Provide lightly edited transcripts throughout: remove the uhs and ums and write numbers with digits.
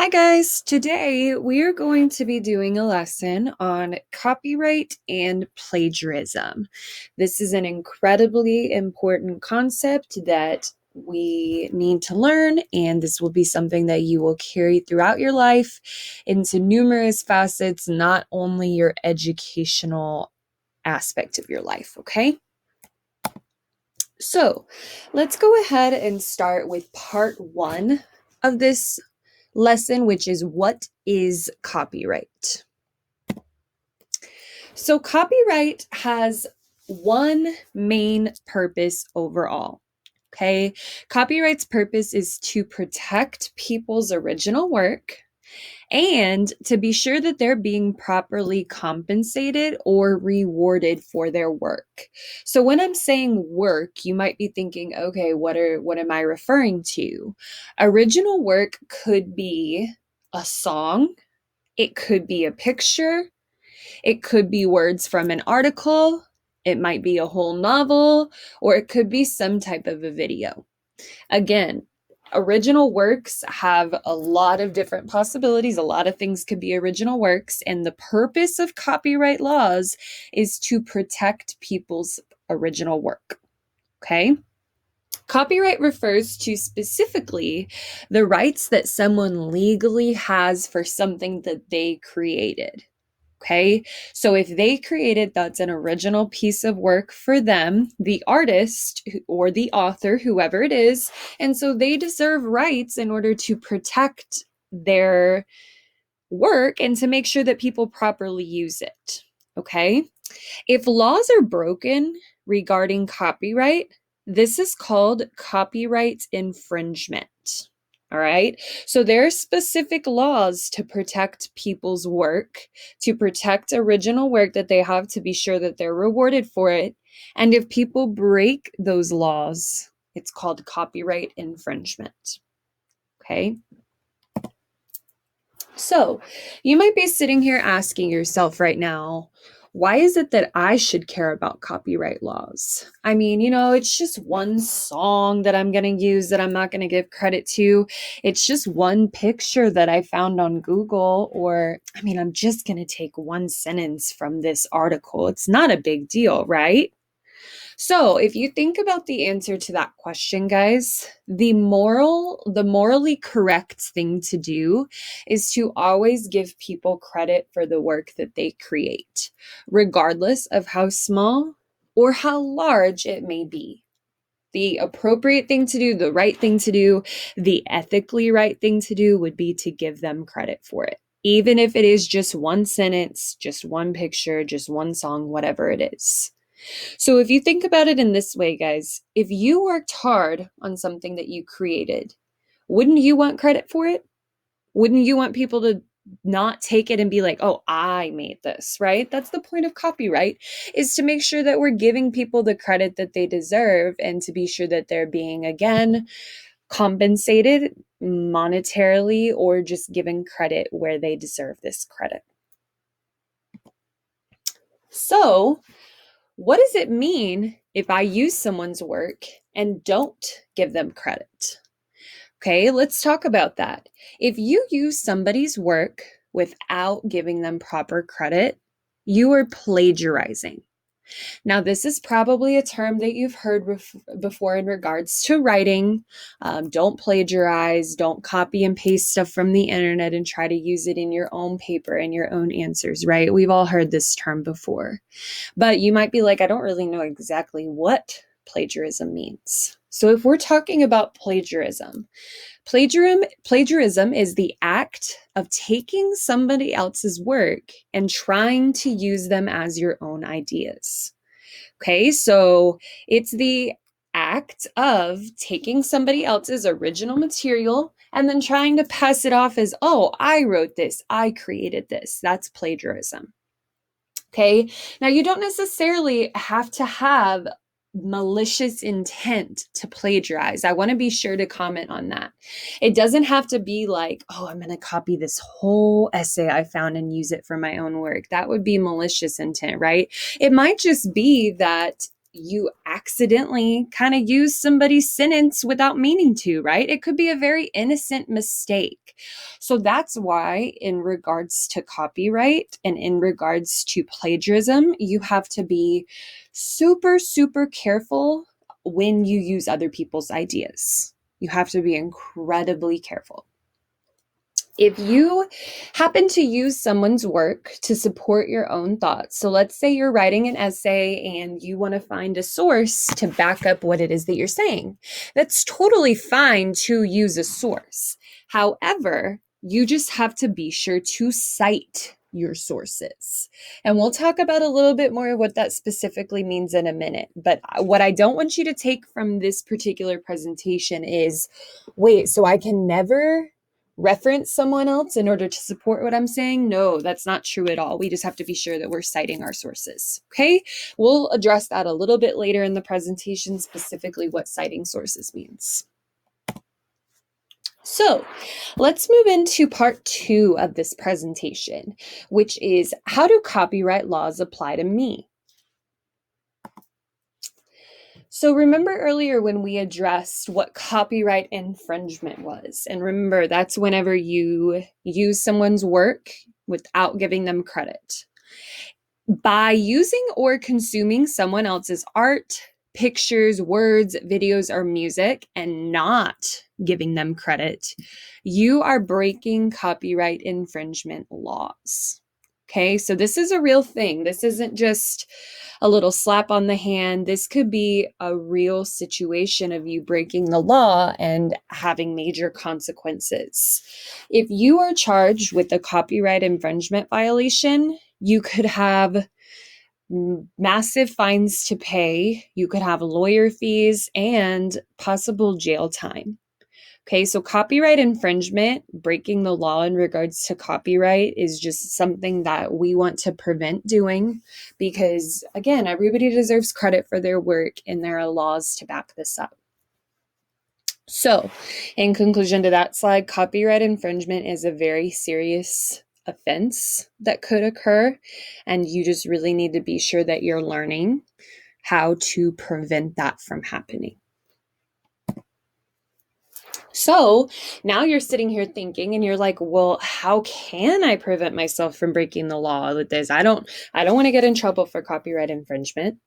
Hi guys, today we are going to be doing a lesson on copyright and plagiarism. This is an incredibly important concept that we need to learn, and this will be something that you will carry throughout your life into numerous facets, not only your educational aspect of your life, okay? So let's go ahead and start with part one of this lesson, which is what is copyright? So, copyright has one main purpose overall. Okay. Copyright's purpose is to protect people's original work and to be sure that they're being properly compensated or rewarded for their work. So when I'm saying work, you might be thinking, okay, what am I referring to? Original work could be a song, it could be a picture, it could be words from an article, it might be a whole novel, or it could be some type of a video. Again, original works have a lot of different possibilities. A lot of things could be original works. And the purpose of copyright laws is to protect people's original work. Okay. Copyright refers to specifically the rights that someone legally has for something that they created. Okay. So if they created that's an original piece of work for them, the artist or the author, whoever it is, and so they deserve rights in order to protect their work and to make sure that people properly use it. Okay. If laws are broken regarding copyright, this is called copyright infringement. All right. So there are specific laws to protect people's work, to protect original work that they have to be sure that they're rewarded for it. And if people break those laws, it's called copyright infringement. Okay. So you might be sitting here asking yourself right now, why is it that I should care about copyright laws? I mean, it's just one song that I'm going to use that I'm not going to give credit to. It's just one picture that I found on Google, or I'm just going to take one sentence from this article. It's not a big deal, right? So, if you think about the answer to that question, guys, the morally correct thing to do is to always give people credit for the work that they create, regardless of how small or how large it may be. The appropriate thing to do, the right thing to do, the ethically right thing to do would be to give them credit for it. Even if it is just one sentence, just one picture, just one song, whatever it is. So if you think about it in this way, guys, if you worked hard on something that you created, wouldn't you want credit for it? Wouldn't you want people to not take it and be like, oh, I made this, right? That's the point of copyright, is to make sure that we're giving people the credit that they deserve and to be sure that they're being, again, compensated monetarily or just given credit where they deserve this credit. So, what does it mean if I use someone's work and don't give them credit? Okay, let's talk about that. If you use somebody's work without giving them proper credit, you are plagiarizing. Now, this is probably a term that you've heard before in regards to writing. Don't plagiarize, don't copy and paste stuff from the internet and try to use it in your own paper and your own answers, right? We've all heard this term before. But you might be like, I don't really know exactly what plagiarism means. So if we're talking about plagiarism is the act of taking somebody else's work and trying to use them as your own ideas. Okay, so it's the act of taking somebody else's original material and then trying to pass it off as, oh, I wrote this, I created this. That's plagiarism. Okay, now you don't necessarily have to have malicious intent to plagiarize. I want to be sure to comment on that. It doesn't have to be like, oh, I'm going to copy this whole essay I found and use it for my own work. That would be malicious intent, right? It might just be that you accidentally kind of use somebody's sentence without meaning to, right? It could be a very innocent mistake. So that's why, in regards to copyright and in regards to plagiarism, you have to be super, super careful when you use other people's ideas. You have to be incredibly careful. If you happen to use someone's work to support your own thoughts, so let's say you're writing an essay and you want to find a source to back up what it is that you're saying, that's totally fine to use a source. However, you just have to be sure to cite your sources. And we'll talk about a little bit more of what that specifically means in a minute. But what I don't want you to take from this particular presentation is, wait, so I can never reference someone else in order to support what I'm saying? No, that's not true at all. We just have to be sure that we're citing our sources. Okay, we'll address that a little bit later in the presentation, specifically what citing sources means. So let's move into part 2 of this presentation, which is, how do copyright laws apply to me? So remember earlier when we addressed what copyright infringement was, and remember that's whenever you use someone's work without giving them credit. By using or consuming someone else's art, pictures, words, videos, or music and not giving them credit, you are breaking copyright infringement laws. Okay, so this is a real thing. This isn't just a little slap on the hand. This could be a real situation of you breaking the law and having major consequences. If you are charged with a copyright infringement violation, you could have massive fines to pay. You could have lawyer fees and possible jail time. Okay, so copyright infringement, breaking the law in regards to copyright, is just something that we want to prevent doing because, again, everybody deserves credit for their work and there are laws to back this up. So, in conclusion to that slide, copyright infringement is a very serious offense that could occur, and you just really need to be sure that you're learning how to prevent that from happening. So now you're sitting here thinking and you're like, well, how can I prevent myself from breaking the law with this? I don't want to get in trouble for copyright infringement.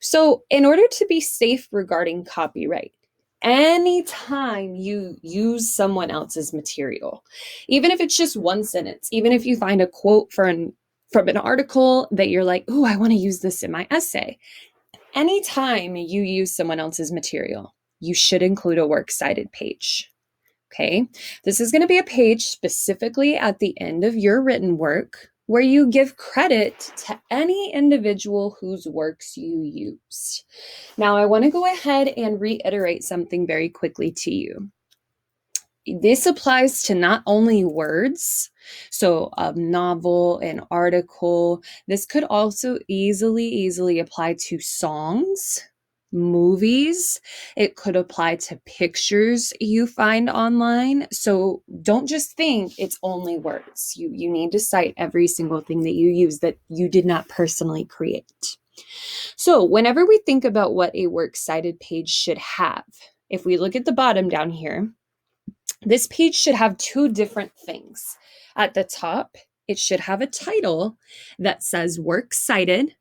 So in order to be safe regarding copyright, anytime you use someone else's material, even if it's just one sentence, even if you find a quote from an article that you're like, oh, I want to use this in my essay. Anytime you use someone else's material, you should include a works cited page. Okay, this is going to be a page specifically at the end of your written work where you give credit to any individual whose works you used. Now, I want to go ahead and reiterate something very quickly to you. This applies to not only words, so a novel, an article. This could also easily apply to songs, movies. It could apply to pictures you find online. So don't just think it's only words. You need to cite every single thing that you use that you did not personally create. So whenever we think about what a works cited page should have, if we look at the bottom down here, this page should have two different things. At the top, it should have a title that says works cited.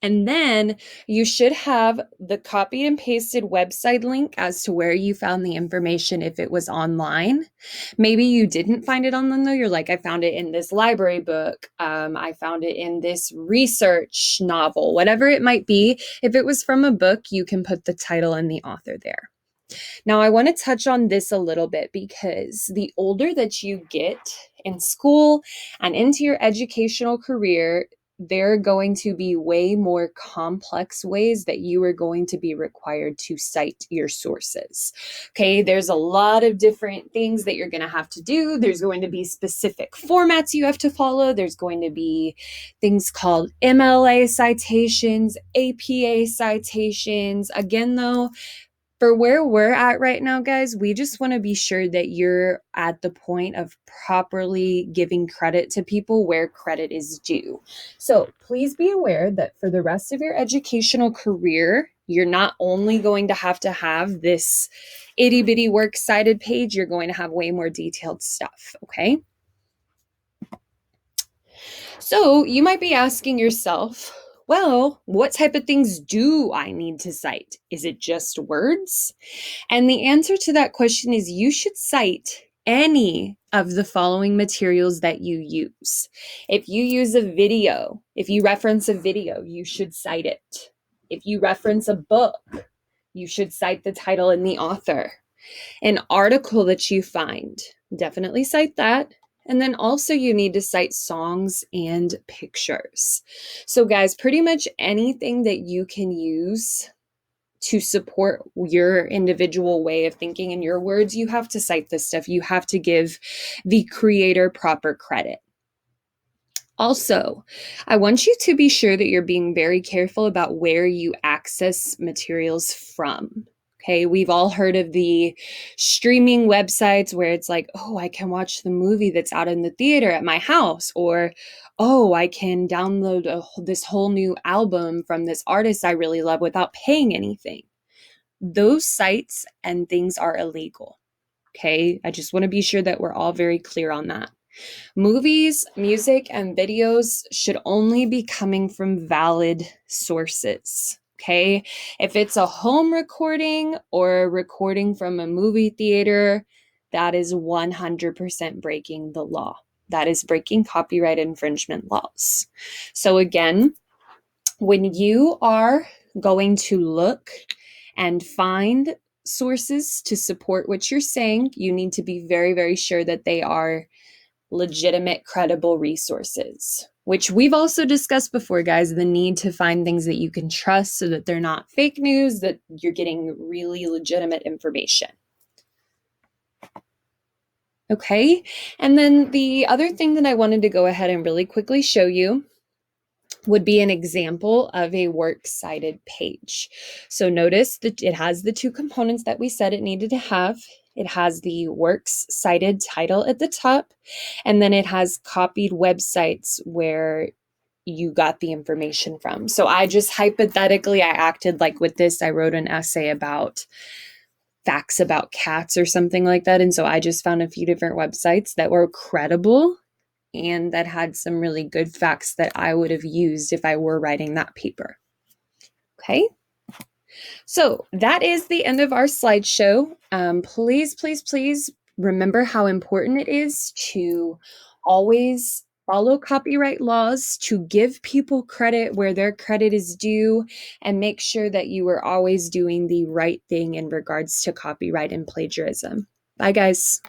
And then you should have the copied and pasted website link as to where you found the information if it was online. Maybe you didn't find it online though. You're like, I found it in this library book. I found it in this research novel, whatever it might be. If it was from a book, you can put the title and the author there. Now, I want to touch on this a little bit because the older that you get in school and into your educational career, there are going to be way more complex ways that you are going to be required to cite your sources. Okay, there's a lot of different things that you're going to have to do. There's going to be specific formats you have to follow. There's going to be things called MLA citations, APA citations. Again, though, For where we're at right now, guys, we just want to be sure that you're at the point of properly giving credit to people where credit is due. So please be aware that for the rest of your educational career, you're not only going to have this itty bitty works cited page, you're going to have way more detailed stuff, okay? So you might be asking yourself, well, what type of things do I need to cite? Is it just words? And the answer to that question is you should cite any of the following materials that you use. If you use a video, if you reference a video, you should cite it. If you reference a book, you should cite the title and the author. An article that you find, definitely cite that. And then also you need to cite songs and pictures. So guys, pretty much anything that you can use to support your individual way of thinking in your words, you have to cite this stuff. You have to give the creator proper credit. Also, I want you to be sure that you're being very careful about where you access materials from. Okay, we've all heard of the streaming websites where it's like, oh, I can watch the movie that's out in the theater at my house, or oh, I can download this whole new album from this artist I really love without paying anything. Those sites and things are illegal. Okay, I just want to be sure that we're all very clear on that. Movies, music, and videos should only be coming from valid sources. Okay, if it's a home recording or a recording from a movie theater, that is 100% breaking the law. That is breaking copyright infringement laws. So, again, when you are going to look and find sources to support what you're saying, you need to be very, very sure that they are legitimate, credible resources, which we've also discussed before, guys, the need to find things that you can trust so that they're not fake news, that you're getting really legitimate information. Okay, and then the other thing that I wanted to go ahead and really quickly show you would be an example of a works cited page. So notice that it has the two components that we said it needed to have. It has the works cited title at the top, and then it has copied websites where you got the information from. So I just hypothetically, I acted like with this, I wrote an essay about facts about cats or something like that. And so I just found a few different websites that were credible and that had some really good facts that I would have used if I were writing that paper. Okay. So that is the end of our slideshow. Please, please, please remember how important it is to always follow copyright laws, to give people credit where their credit is due, and make sure that you are always doing the right thing in regards to copyright and plagiarism. Bye, guys.